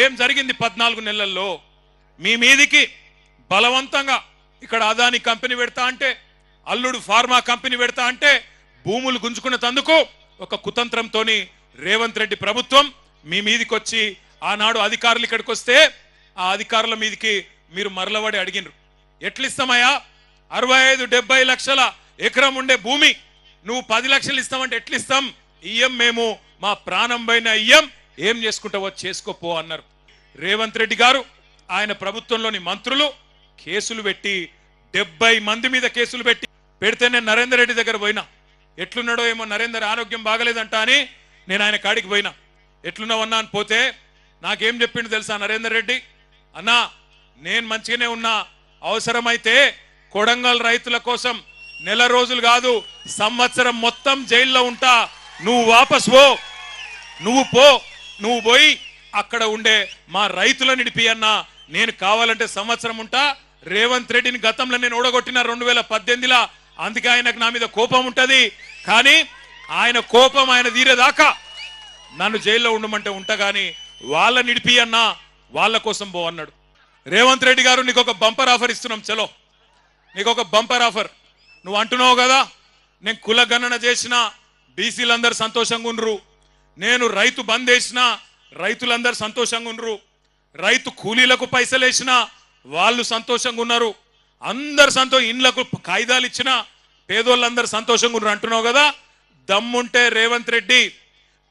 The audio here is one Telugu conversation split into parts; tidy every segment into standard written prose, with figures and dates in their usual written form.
ఏం జరిగింది 14 నెలల్లో? మీ మీదికి బలవంతంగా ఇక్కడ అదాని కంపెనీ పెడతా అంటే, అల్లుడు ఫార్మా కంపెనీ పెడతా అంటే భూములు గుంజుకున్న తందుకు ఒక కుతంత్రంతోని రేవంత్ రెడ్డి ప్రభుత్వం మీ మీదికి వచ్చి ఆనాడు అధికారులు ఇక్కడికి వస్తే ఆ అధికారుల మీదికి మీరు మరలబడి అడిగినరు. ఎట్లిస్తామయ్యా? 65-70 లక్షల ఎకరం ఉండే భూమి నువ్వు 10 లక్షలు ఇస్తామంటే ఎట్లిస్తాం? ఇయ్యం, మేము మా ప్రాణం పైన ఇయ్యం, ఏం చేసుకుంటావో చేసుకోపో అన్నారు. రేవంత్ రెడ్డి గారు ఆయన ప్రభుత్వంలోని మంత్రులు కేసులు పెట్టి 70 మంది మీద కేసులు పెడితే నేను నరేందర్ రెడ్డి దగ్గర పోయినా. ఎట్లున్నాడో ఏమో, నరేందర్ ఆరోగ్యం బాగలేదంట అని నేను ఆయన కాడికి పోయినా. ఎట్లున్నావన్నా అని పోతే నాకేం చెప్పిండు తెలుసా నరేందర్ రెడ్డి? అన్నా, నేను మంచిగానే ఉన్నా, అవసరమైతే కొడంగల్ రైతుల కోసం నెల రోజులు కాదు సంవత్సరం మొత్తం జైల్లో ఉంటా, నువ్వు వాపస్ పో, నువ్వు పోయి అక్కడ ఉండే మా రైతులను నిడిపి అన్నా, నేను కావాలంటే సంవత్సరం ఉంటా. రేవంత్ రెడ్డిని గతంలో నేను ఓడగొట్టిన 2018లో, అందుకే ఆయనకు నా మీద కోపం ఉంటది. కానీ ఆయన కోపం ఆయన తీరేదాకా నన్ను జైల్లో ఉండమంటే ఉంటా, కానీ వాళ్ళ నిడిపి అన్నా, వాళ్ళ కోసం పో అన్నాడు. రేవంత్ రెడ్డి గారు, నీకు ఒక బంపర్ ఆఫర్ ఇస్తున్నాం, చలో నీకు ఒక బంపర్ ఆఫర్. నువ్వు అంటున్నావు కదా నేను కులగణన చేసిన బీసీలందరూ సంతోషంగా ఉండ్రు, నేను రైతు బంద్ వేసిన రైతులందరూ సంతోషంగా ఉండ్రు, రైతు కూలీలకు పైసలు వేసిన వాళ్ళు సంతోషంగా ఉన్నారు, అందరు ఇండ్లకు కాయిదాలు ఇచ్చిన పేదోళ్ళందరూ సంతోషంగా ఉన్నారు అంటున్నావు కదా. దమ్ముంటే రేవంత్ రెడ్డి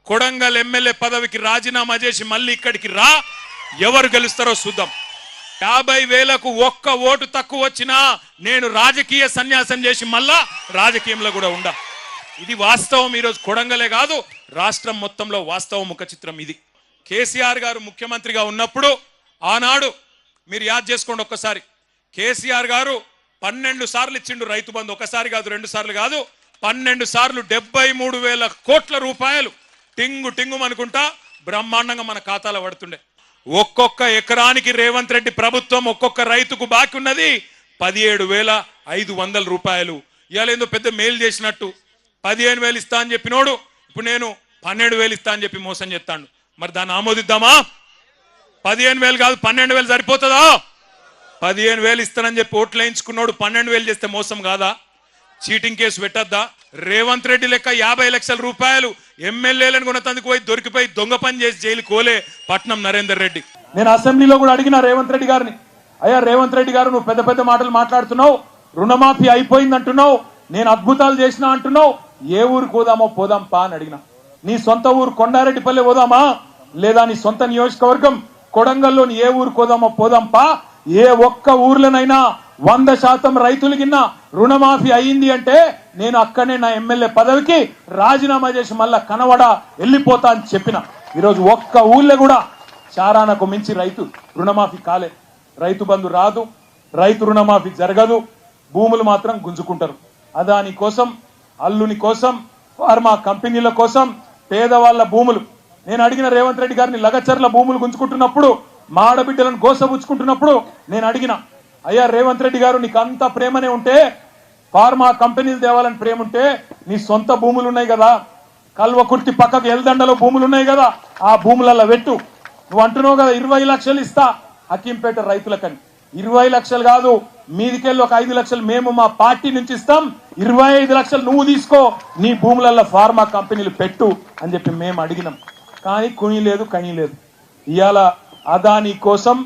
కొడంగల్ ఎమ్మెల్యే పదవికి రాజీనామా చేసి మళ్ళీ ఇక్కడికి రా, ఎవరు గెలుస్తారో చూద్దాం. 50,000కు ఒక్క ఓటు తక్కువ వచ్చినా నేను రాజకీయ సన్యాసం చేసి మళ్ళా రాజకీయంలో కూడా ఉండా. ఇది వాస్తవం. ఈరోజు కొడంగలే కాదు, రాష్ట్రం మొత్తంలో వాస్తవం ముఖ చిత్రం ఇది. కేసీఆర్ గారు ముఖ్యమంత్రిగా ఉన్నప్పుడు ఆనాడు మీరు యాద్ చేసుకోండి ఒక్కసారి, కేసీఆర్ గారు 12 సార్లు ఇచ్చిండు రైతు బంధు. ఒకసారి కాదు, 2 సార్లు కాదు, 12 సార్లు 73,000 కోట్ల రూపాయలు టింగు అనుకుంటా బ్రహ్మాండంగా మన ఖాతాలో పడుతుండే. ఒక్కొక్క ఎకరానికి రేవంత్ రెడ్డి ప్రభుత్వం ఒక్కొక్క రైతుకు బాకీ ఉన్నది 17,500 రూపాయలు. ఇవాళ ఏందో పెద్ద మేలు చేసినట్టు 15,000 ఇస్తా అని చెప్పినోడు ఇప్పుడు నేను 12,000 ఇస్తా అని చెప్పి మోసం చేస్తాడు. మరి దాన్ని ఆమోదిద్దామా? 15,000 కాదు 12,000 సరిపోతుందా? 15,000 ఇస్తానని చెప్పి ఓట్లు వేయించుకున్నాడు 12,000 చేస్తే మోసం కాదా? చీటింగ్ కేసు పెట్టద్దా? రేవంత్ రెడ్డి లెక్క 50 లక్షల రూపాయలు ఎమ్మెల్యేలను కొనతందుకు పోయి దొరికిపోయి దొంగ పని చేసి జైలు కోలే పట్నం నరేందర్ రెడ్డి. నేను అసెంబ్లీలో కూడా అడిగిన రేవంత్ రెడ్డి గారిని, అయ్యా రేవంత్ రెడ్డి గారు, నువ్వు పెద్ద పెద్ద మాటలు మాట్లాడుతున్నావు, రుణమాఫీ అయిపోయింది అంటున్నావు, నేను అద్భుతాలు చేసినా అంటున్నావు, ఏ ఊరికి పోదామో పోదాం పా అని అడిగిన. నీ సొంత ఊరు కొండారెడ్డిపల్లి పోదామా, లేదా నీ సొంత నియోజకవర్గం కొడంగల్లోని ఏ ఊరికి పోదామో పోదాం పా. ఏ ఒక్క ఊర్లోనైనా 100% రైతులు కింద రుణమాఫీ అయ్యింది అంటే నేను అక్కడనే నా ఎమ్మెల్యే పదవికి రాజీనామా చేసి మళ్ళా కనవడ వెళ్ళిపోతా అని చెప్పిన. ఈరోజు ఒక్క ఊళ్ళో కూడా చారానకు మించి రైతు రుణమాఫీ కాలే. రైతు బంధు రాదు, రైతు రుణమాఫీ జరగదు, భూములు మాత్రం గుంజుకుంటారు. అదాని కోసం, అల్లుని కోసం, ఫార్మా కంపెనీల కోసం పేదవాళ్ల భూములు. నేను అడిగిన రేవంత్ రెడ్డి గారిని, లగచర్ల భూములు గుంజుకుంటున్నప్పుడు, మాడబిడ్డలను గోసపుచ్చుకుంటున్నప్పుడు నేను అడిగిన, అయ్యా రేవంత్ రెడ్డి గారు, నీకు అంత ప్రేమనే ఉంటే, ఫార్మా కంపెనీలు తేవాలని ప్రేమ ఉంటే, నీ సొంత భూములు ఉన్నాయి కదా, కల్వకుర్తి పక్కకు ఎల్దండలో భూములు ఉన్నాయి కదా, ఆ భూములలో పెట్టు. నువ్వు అంటున్నావు కదా 20 లక్షలు ఇస్తా హకీంపేట రైతులకని. 20 లక్షలు కాదు, మీదికెళ్ళి ఒక 5 లక్షలు మేము మా పార్టీ నుంచి ఇస్తాం, 25 లక్షలు నువ్వు తీసుకో, నీ భూములలో ఫార్మా కంపెనీలు పెట్టు అని చెప్పి మేము అడిగినాం. కానీ కుని లేదు, కని లేదు. ఇవాళ అదాని కోసం,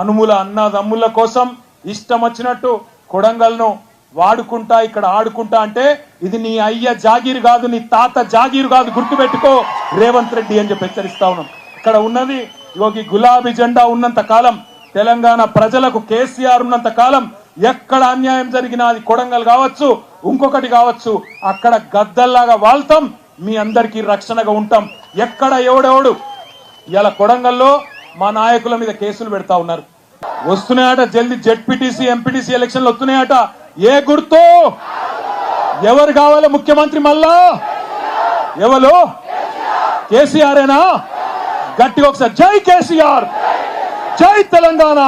అనుముల అన్నదమ్ముల కోసం ఇష్టం వచ్చినట్టు కొడంగల్ను వాడుకుంటా, ఇక్కడ ఆడుకుంటా అంటే ఇది నీ అయ్య జాగీరు కాదు, నీ తాత జాగీరు కాదు, గుర్తుపెట్టుకో రేవంత్ రెడ్డి అని చెప్పి హెచ్చరిస్తా ఉన్నాం. ఇక్కడ ఉన్నది యోగి గులాబీ జెండా ఉన్నంత కాలం, తెలంగాణ ప్రజలకు కేసీఆర్ ఉన్నంత కాలం ఎక్కడ అన్యాయం జరిగినా, అది కొడంగల్ కావచ్చు, ఇంకొకటి కావచ్చు, అక్కడ గద్దల్లాగా వాళ్తాం, మీ అందరికీ రక్షణగా ఉంటాం. ఎక్కడ ఎవడెవడు ఇలా కొడంగల్లో మా నాయకుల మీద కేసులు పెడతా ఉన్నారు. వస్తున్నాయట జల్దీ జెడ్పీటీసీ, ఎంపీటీసీ ఎలక్షన్లు వస్తున్నాయట. ఏ గుర్తు? ఎవరు కావాలి ముఖ్యమంత్రి? మళ్ళా ఎవరు? కేసీఆరేనా? గట్టిగా ఒకసారి జై కేసీఆర్, జై తెలంగాణ.